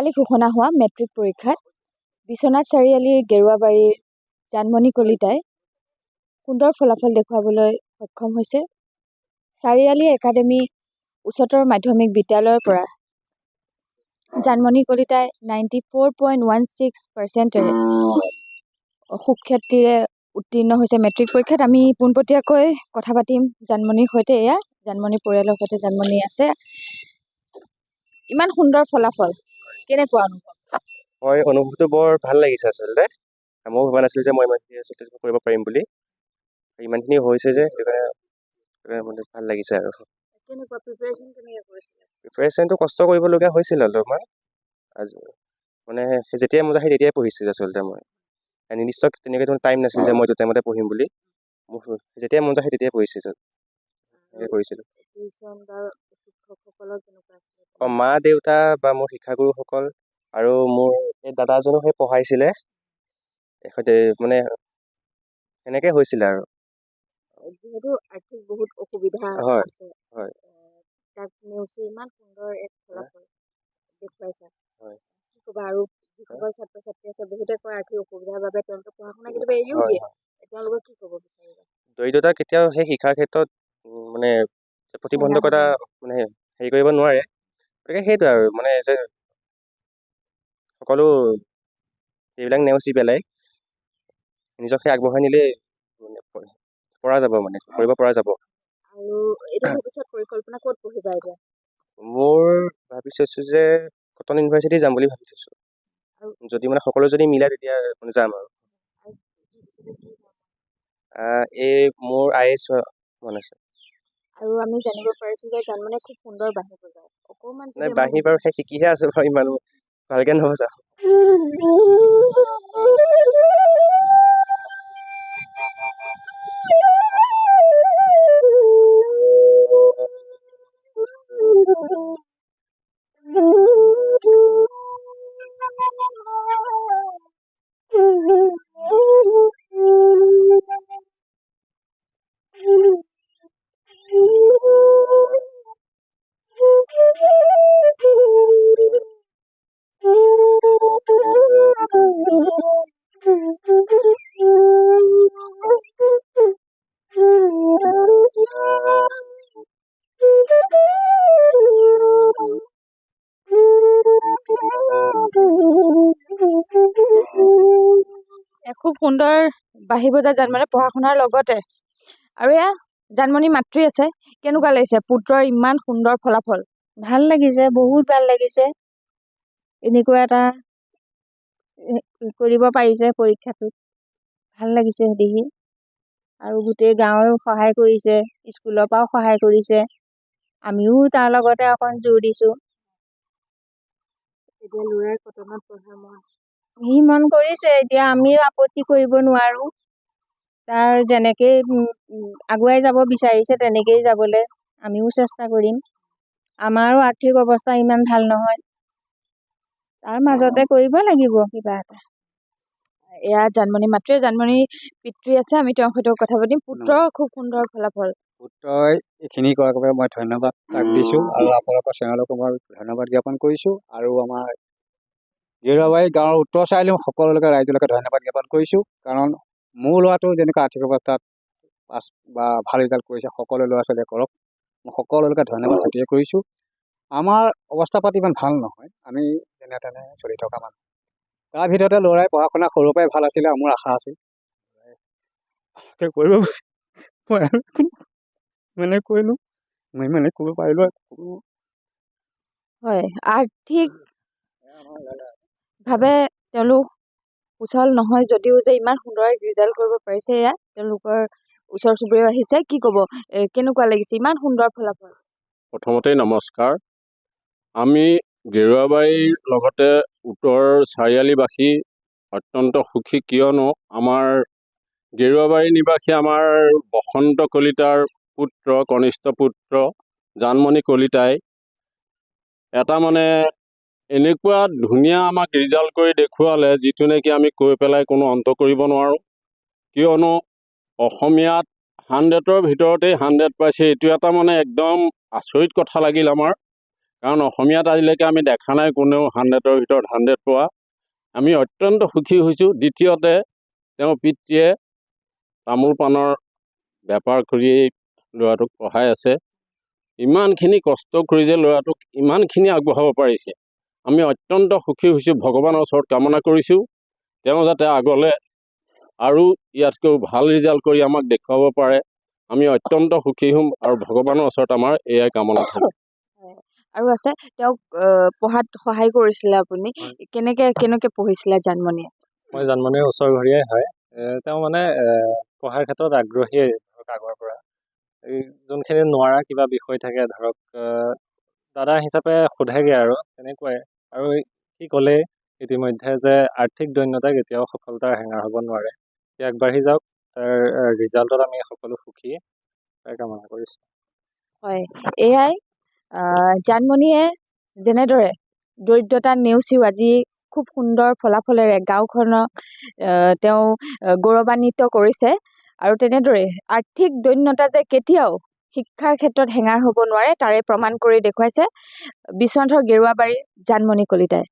কালি ঘোষণা হোৱা মেট্ৰিক পৰীক্ষাত বিশ্বনাথ চাৰিআলিৰ গেৰুৱাবাৰীৰ জানমণি কলিতাই সুন্দৰ ফলাফল দেখুৱাবলৈ সক্ষম হৈছে। চাৰিআলি একাডেমী উচ্চতৰ মাধ্যমিক বিদ্যালয়ৰ পৰা জানমণি কলিতাই 94.16%ৰে সুখ্যাতিৰে উত্তীৰ্ণ হৈছে মেট্ৰিক পৰীক্ষাত। আমি পোনপটীয়াকৈ কথা পাতিম জানমণিৰ সৈতে। এয়া জানমণিৰ পৰিয়ালৰ সৈতে জানমণি আছে। ইমান সুন্দৰ ফলাফল, কেনেকুৱা অনুভৱ? হয়, অনুভৱটো বৰ ভাল লাগিছে আচলতে। মই ভবা নাছিলোঁ যে মই ইমানখিনি আচলতে কৰিব পাৰিম বুলি। ইমানখিনি হৈছে যে সেইটো কাৰণে মানে ভাল লাগিছে আৰু। কেনেকুৱা প্ৰিপাৰেশ্যন কেনেকৈ কৰিছিলে? প্ৰিপাৰেশ্যনটো কষ্ট কৰিবলগীয়া হৈছিল অলপমান। মানে যেতিয়াই মন যায় সেই তেতিয়াই পঢ়িছিলোঁ আচলতে মই। নিৰ্দিষ্ট তেনেকৈ টাইম নাছিল যে মই এইটো টাইমতে পঢ়িম বুলি। মোৰ যেতিয়াই মন যায় সেই তেতিয়াই পঢ়িছিলোঁ। কৰিছিলোঁ। মা দেউতা বা মোৰ শিক্ষাগুৰুসকল আৰু মোৰ এই দাদাজনো সেই পঢ়াইছিলে। মানে সেনেকৈ হৈছিলে আৰু। যিহেতু আৰ্থিক বহুত অসুবিধা হয়, আছে, হয়। তাক নেওচি ইমান সুন্দৰ এক ফলাফল দেখুৱাইছা। হয়। কি ক'বা? আৰু যিসকল ছাত্ৰ ছাত্ৰী আছে, বহুতে কয় আৰ্থিক অসুবিধাৰ বাবে তেওঁলোকে পঢ়া শুনা কেতিয়াবা এৰিও দিয়ে। তেওঁলোকক কি ক'ব বিচাৰিবা? দৰিদ্ৰতা কেতিয়াও সেই শিক্ষাৰ ক্ষেত্ৰত মানে প্ৰতিবন্ধকতা মানে হেৰি কৰিব নোৱাৰে। গতিকে সেইটোৱে আৰু মানে যে সকলো এইবিলাক নেওচি পেলাই নিজকে আগবঢ়াই নিলে পৰা যাব, মানে কৰিব পৰা যাব। আৰু এতিয়া ভৱিষ্যত পৰিকল্পনা ক'ত পঢ়িবা এতিয়া? মোৰ ভাবি থৈছোঁ যে কটন ইউনিভাৰ্চিটি যাম বুলি ভাবি থৈছোঁ। যদি মানে সকলো যদি মিলে তেতিয়া মানে যাম আৰু। মোৰ IAS মন আছে। আৰু আমি জানিব পাৰিছোঁ যে জানমণিয়ে খুব সুন্দৰ বাঁহী বজায়। অকণমান নাই, বাঁহী বাৰু সেই শিকিহে আছোঁ বাৰু, ইমান ভালকৈ নবজাওঁ। খুব সুন্দৰ বাঁহী বজায় জানমণি পঢ়া শুনাৰ লগতে। আৰু এয়া জানমণি মাতৃ আছে, কেনেকুৱা লাগিছে পুত্ৰৰ ইমান সুন্দৰ ফলাফল? ভাল লাগিছে, বহুত ভাল লাগিছে। এনেকুৱা এটা কৰিব পাৰিছে পৰীক্ষাটোত, ভাল লাগিছে দেখি। আৰু গোটেই গাঁৱেও সহায় কৰিছে, স্কুলৰ পৰাও সহায় কৰিছে। আমিও তাৰ লগতে অকণ জোৰ দিছোঁ। এতিয়া ল'ৰাই কটনত পঢ়া মন সি মন কৰিছে, এতিয়া আমিও আপত্তি কৰিব নোৱাৰোঁ। তাৰ যেনেকেই আগুৱাই যাব বিচাৰিছে তেনেকেই যাবলৈ আমিও চেষ্টা কৰিম। আমাৰো আৰ্থিক অৱস্থা ইমান ভাল নহয়, তাৰ মাজতে কৰিব লাগিব কিবা এটা। এয়া জানমণি মাতৃ, জানমণি পিতৃ আছে, আমি তেওঁৰ সৈতেও কথা পাতিম। পুত্ৰৰ খুব সুন্দৰ ফলাফল। পুত্ৰই এইখিনি কৰাৰ বাবে মই ধন্যবাদ তাক দিছোঁ, আৰু আপোনালোকৰ চেনেলকো মই ধন্যবাদ জ্ঞাপন কৰিছোঁ। আৰু আমাৰ গেৰুৱাবাৰী গাঁৱৰ উত্তৰ চাৰিআলি সকলোকে ৰাইজলৈকে ধন্যবাদ জ্ঞাপন কৰিছোঁ। কাৰণ মোৰ ল'ৰাটো যেনেকুৱা আৰ্থিক অৱস্থাত পাছ বা ভাল ৰিজাল্ট কৰিছে, সকলো ল'ৰা ছোৱালীয়ে কৰক, মই সকলোলৈকে ধন্যবাদ সেইটোৱে কৰিছোঁ। আমাৰ অৱস্থা পাতি ইমান ভাল নহয়, আমি যেনে তেনে চলি থকা মানুহ। তাৰ ভিতৰতে ল'ৰাই পঢ়া শুনা সৰুৰ পৰাই ভাল আছিলে, মোৰ আশা আছিল কৰিব মই আৰু মানে কৰিলোঁ, মই মানে কৰিব পাৰিলোঁ। হয়, আৰ্থিকভাৱে তেওঁলোক সুচল নহয় যদিও যে ইমান সুন্দৰ ৰিজাল্ট কৰিব পাৰিছে, এয়া তেওঁলোকৰ ওচৰ চুবুৰীয়া আহিছে। কি ক'ব, কেনেকুৱা লাগিছে ইমান সুন্দৰ ফলাফল? প্ৰথমতে নমস্কাৰ। আমি গেৰুৱাবাৰীৰ লগতে উত্তৰ চাৰিআলিবাসী অত্যন্ত সুখী, কিয়নো আমাৰ গেৰুৱাবাৰী নিবাসী আমাৰ বসন্ত কলিতাৰ পুত্ৰ, কনিষ্ঠ পুত্ৰ জানমণি কলিতাই এটা মানে এনেকুৱা ধুনীয়া আমাক ৰিজাল্ট কৰি দেখুৱালে, যিটো নেকি আমি কৈ পেলাই কোনো অন্ত কৰিব নোৱাৰোঁ। কিয়নো অসমীয়াত 100ৰ ভিতৰতেই 100 পাইছে, এইটো এটা মানে একদম আচৰিত কথা লাগিল আমাৰ। কাৰণ অসমীয়াত আজিলৈকে আমি দেখা নাই কোনেও 100ৰ ভিতৰত 100 পোৱা। আমি অত্যন্ত সুখী হৈছোঁ। দ্বিতীয়তে তেওঁৰ পিতৃয়ে তামোল পাণৰ বেপাৰ কৰিয়েই ল'ৰাটোক পঢ়াই আছে। ইমানখিনি কষ্ট কৰি যে ল'ৰাটোক ইমানখিনি আগবঢ়াব পাৰিছে, আমি অত্যন্ত সুখী হৈছোঁ। ভগৱানৰ ওচৰত কামনা কৰিছোঁ তেওঁ যাতে আগলৈ আৰু ইয়াতকৈ ভাল ৰিজাল্ট কৰি আমাক দেখুৱাব পাৰে। আমি অত্যন্ত সুখী হ'ম আৰু ভগৱানৰ ওচৰত আমাৰ এয়াই কামনা থাকিব। আৰু আছে তেওঁক পঢ়াত সহায় কৰিছিলে আপুনি? কেনেকে পঢ়িছিলে জানমণিয়ে? মই জানমণিৰ ওচৰ ঘৰীয়াই হয়। তেওঁ মানে পঢ়াৰ ক্ষেত্ৰত আগ্ৰহীয়ে ধৰক আগৰ পৰা। এই যোনখিনি নোৱাৰা কিবা বিষয় থাকে ধৰক দাদা হিচাপে সোধেগৈ আৰু তেনেকুৱাই। আৰু সি ক'লেই ইতিমধ্যে যে আৰ্থিক দৈন্যতা কেতিয়াও সফলতাৰ হেঙাৰ হ'ব নোৱাৰে। সি আগবাঢ়ি যাওক, তাৰ ৰিজাল্টত আমি সকলো সুখী, তাৰ কামনা কৰিছোঁ। হয়, এয়াই জানমণিয়ে যেনেদৰে দৰিদ্ৰতা নেওচিও আজি খুব সুন্দৰ ফলাফলেৰে গাঁওখনক তেওঁ গৌৰৱান্বিত কৰিছে। আৰু তেনেদৰে আৰ্থিক দৈন্যতা যে কেতিয়াও শিক্ষাৰ ক্ষেত্ৰত হেঙাৰ হ'ব নোৱাৰে তাৰে প্ৰমাণ কৰি দেখুৱাইছে বিশ্বনাথৰ গেৰুৱাবাৰীৰ জানমণি কলিতাই।